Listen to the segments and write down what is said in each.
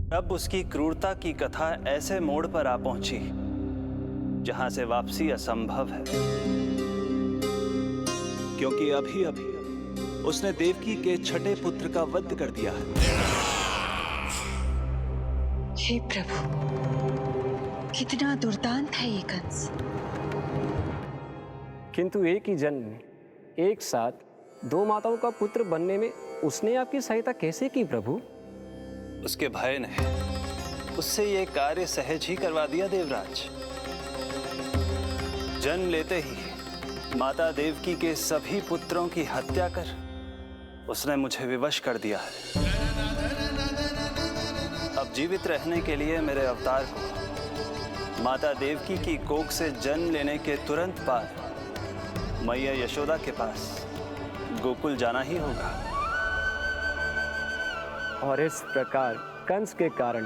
अब उसकी क्रूरता की कथा ऐसे मोड़ पर आ पहुंची जहां से वापसी असंभव है, क्योंकि अभी अभी उसने देवकी के छठे पुत्र का वध कर दिया है। हे प्रभु, कितना दुर्दांत है ये कंस। किंतु एक ही जन्म में एक साथ दो माताओं का पुत्र बनने में उसने आपकी सहायता कैसे की प्रभु? उसके भय ने उससे ये कार्य सहज ही करवा दिया देवराज। जन्म लेते ही माता देवकी के सभी पुत्रों की हत्या कर उसने मुझे विवश कर दिया है। अब जीवित रहने के लिए मेरे अवतार को माता देवकी की कोख से जन्म लेने के तुरंत बाद मैया यशोदा के पास गोकुल जाना ही होगा। और इस प्रकार कंस के कारण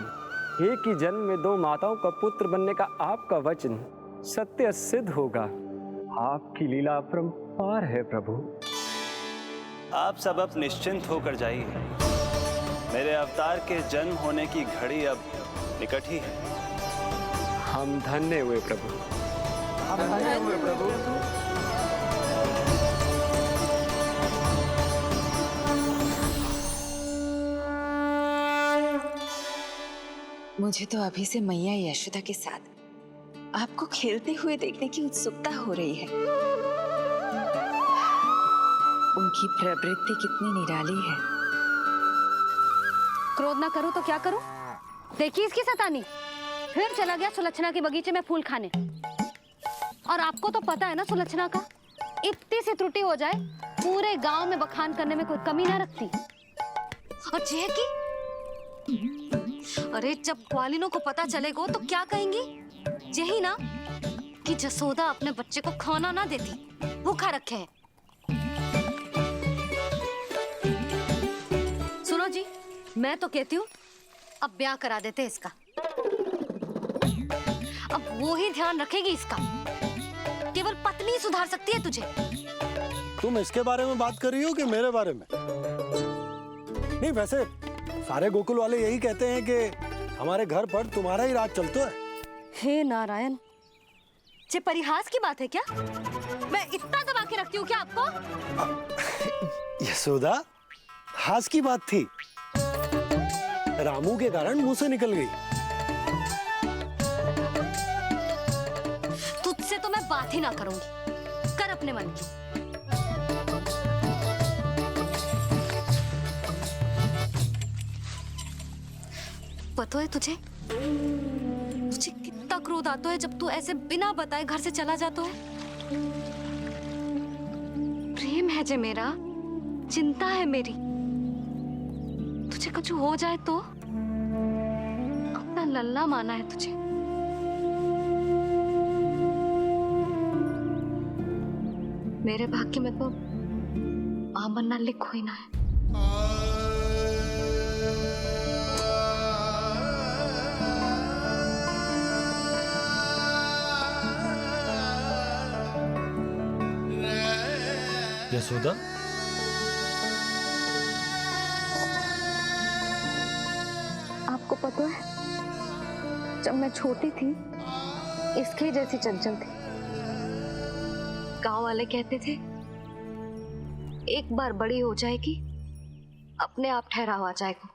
एक ही जन्म में दो माताओं का पुत्र बनने का आपका वचन सत्य सिद्ध होगा। आपकी लीला अपरंपार है प्रभु। आप सब अब निश्चिंत होकर जाइए। मेरे अवतार के जन्म होने की घड़ी अब निकट ही है। हम धन्य हुए प्रभु। हम धन्य हुए प्रभु। मुझे तो अभी से मैया यशोदा के साथ आपको खेलते हुए देखने की उत्सुकता हो रही है। उनकी प्रवृत्ति कितनी निराली है। क्रोध ना करूं तो क्या करूं? देखिए इसकी सतानी, फिर चला गया सुलक्षणा के बगीचे में फूल खाने। और आपको तो पता है ना सुलक्षणा का, इतनी सी त्रुटि हो जाए पूरे गांव में बखान करने में कोई कमी ना रखती। और जे की अरे जब ग्वालिनों को पता चलेगा तो क्या कहेंगी? यही ना कि जसोदा अपने बच्चे को खाना ना देती, भूखा रखे है। सुनो जी, मैं तो कहती हूँ अब ब्याह करा देते इसका। अब वो ही ध्यान रखेगी इसका। केवल पत्नी सुधार सकती है तुझे। तुम इसके बारे में बात कर रही हो कि मेरे बारे में? नहीं, वैसे सारे गोकुल वाले यही कहते हैं कि हमारे घर पर तुम्हारा ही राज चलता है। हे नारायण, ये परिहास की बात है क्या? मैं इतना दबा के रखती हूँ क्या आपको? यशोदा, हास की बात थी। रामू के कारण मुंह से निकल गई। तुझसे तो मैं बात ही ना करूंगी। कर अपने मन की। पता है तुझे कितना क्रोध आता है जब तू ऐसे बिना बताए घर से चला जाता है। प्रेम है जे मेरा, चिंता है मेरी। तुझे कुछ हो जाए तो अपना लल्ला माना है तुझे। मेरे भाग्य में तो मां बनना लिखो ही ना है। यशोदा, आपको पता है, जब मैं छोटी थी इसके जैसी चंचल थी। गांव वाले कहते थे एक बार बड़ी हो जाएगी अपने आप ठहराव आ जाएगा।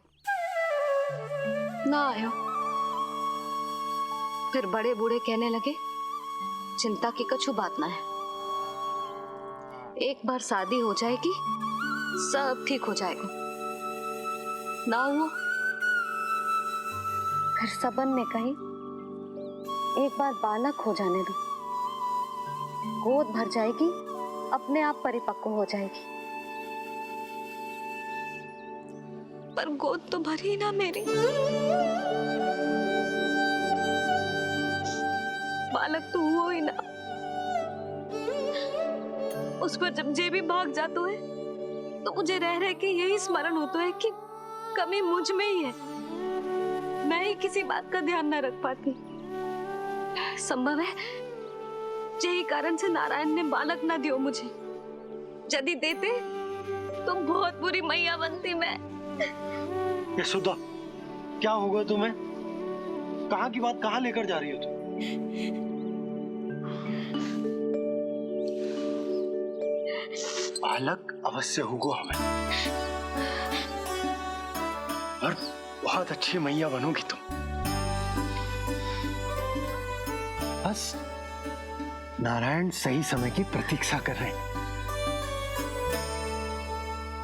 ना आयो। फिर बड़े बूढ़े कहने लगे चिंता की कछु बात ना है, एक बार शादी हो जाएगी सब ठीक हो जाएगा। ना हुआ। फिर सबन ने कही एक बार बालक हो जाने दो, गोद भर जाएगी अपने आप परिपक्व हो जाएगी। पर गोद तो भरी ना मेरी। बालक तो हुआ ही ना। उस पर जब जे भी भाग जाता है तो मुझे रह रह के यही स्मरण होता है कि कमी मुझ में ही है। मैं ही किसी बात का ध्यान न रख पाती। संभव है यही कारण से नारायण ने बालक ना दियो मुझे। यदि देते तो बहुत बुरी मैया बनती मैं। यशोदा, क्या होगा तुम्हें? कहाँ की बात कहाँ लेकर जा रही हो तुम? बालक अवश्य होगो हमें, और बहुत अच्छी मैया बनोगी तुम। बस नारायण सही समय की प्रतीक्षा कर रहे हैं।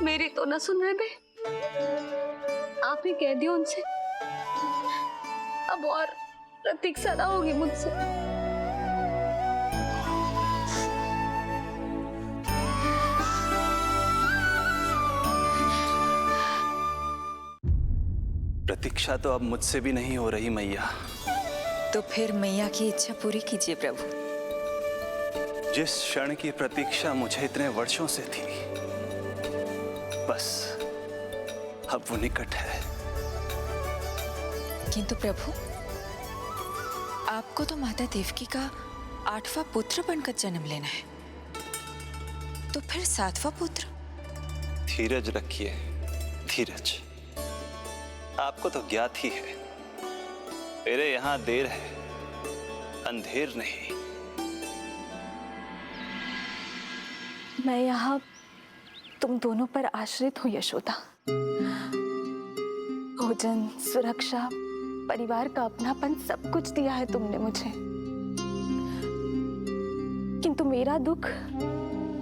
मेरी तो ना सुन रहे बे, आप ही कह दियो उनसे, अब और प्रतीक्षा ना होगी मुझसे। प्रतीक्षा तो अब मुझसे भी नहीं हो रही मैया। तो फिर मैया की इच्छा पूरी कीजिए प्रभु। जिस क्षण की प्रतीक्षा मुझे इतने वर्षों से थी, बस अब वो निकट है। किंतु प्रभु, आपको तो माता देवकी का 8वां पुत्र बनकर जन्म लेना है, तो फिर 7वां पुत्र? धीरज रखिए, धीरज। आपको तो ज्ञात ही है, मेरे यहां देर है, अंधेर नहीं। मैं यहाँ तुम दोनों पर आश्रित हूँ यशोदा। भोजन, सुरक्षा, परिवार का अपनापन सब कुछ दिया है तुमने मुझे, किंतु मेरा दुख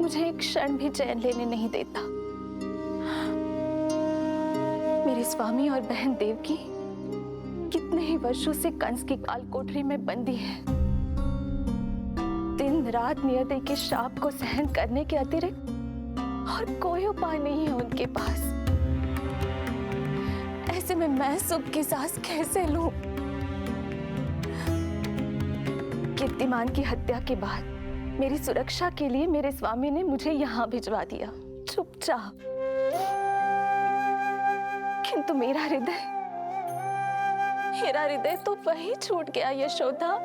मुझे एक क्षण भी चैन लेने नहीं देता। मेरे स्वामी और बहन देवकी कितने ही वर्षों से कंस की काल कोठरी में बंदी है। दिन रात नियति के शाप को सहन करने के अतिरिक्त और कोई उपाय नहीं है उनके पास। ऐसे में मैं सुख की सांस कैसे लूं? कीर्तिमान की हत्या के बाद मेरी सुरक्षा के लिए मेरे स्वामी ने मुझे यहाँ भिजवा दिया, चुपचाप। किंतु मेरा हृदय तो वही छूट गया यशोदा।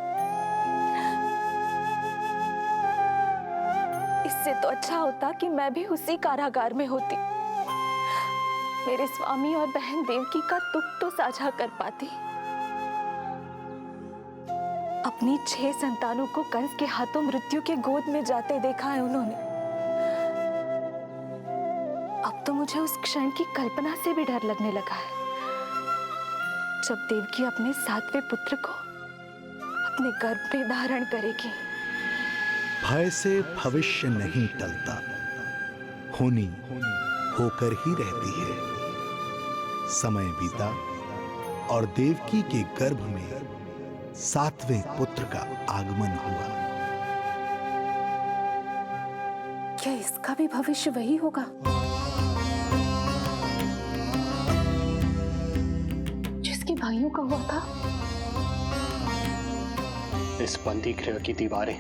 इससे तो अच्छा होता कि मैं भी उसी कारागार में होती, मेरे स्वामी और बहन देवकी का दुख तो साझा कर पाती। अपनी 6 संतानों को कंस के हाथों मृत्यु के गोद में जाते देखा है उन्होंने। अब तो मुझे उस क्षण की कल्पना से भी डर लगने लगा है, जब देवकी अपने 7वें पुत्र को अपने गर्भ में धारण करेगी। भय से भविष्य नहीं टलता, होनी होकर ही रहती है। समय बीता और देवकी के गर्भ में 7वें पुत्र का आगमन हुआ। क्या इसका भी भविष्य वही होगा जिसके भाइयों का हुआ था? इस बंदी गृह की दीवारें,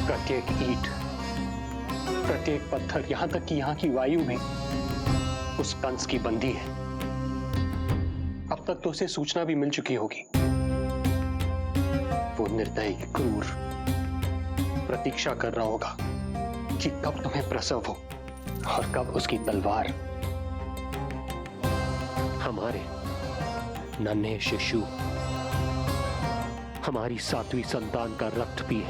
प्रत्येक ईंट, प्रत्येक पत्थर, यहां तक कि यहां की वायु भी उस कंस की बंदी है। अब तक तो उसे सूचना भी मिल चुकी होगी। वो निर्दयी, क्रूर प्रतीक्षा कर रहा होगा कि कब तुम्हें प्रसव हो और कब उसकी तलवार हमारे नन्हे शिशु, हमारी 7वीं संतान का रक्त पिए।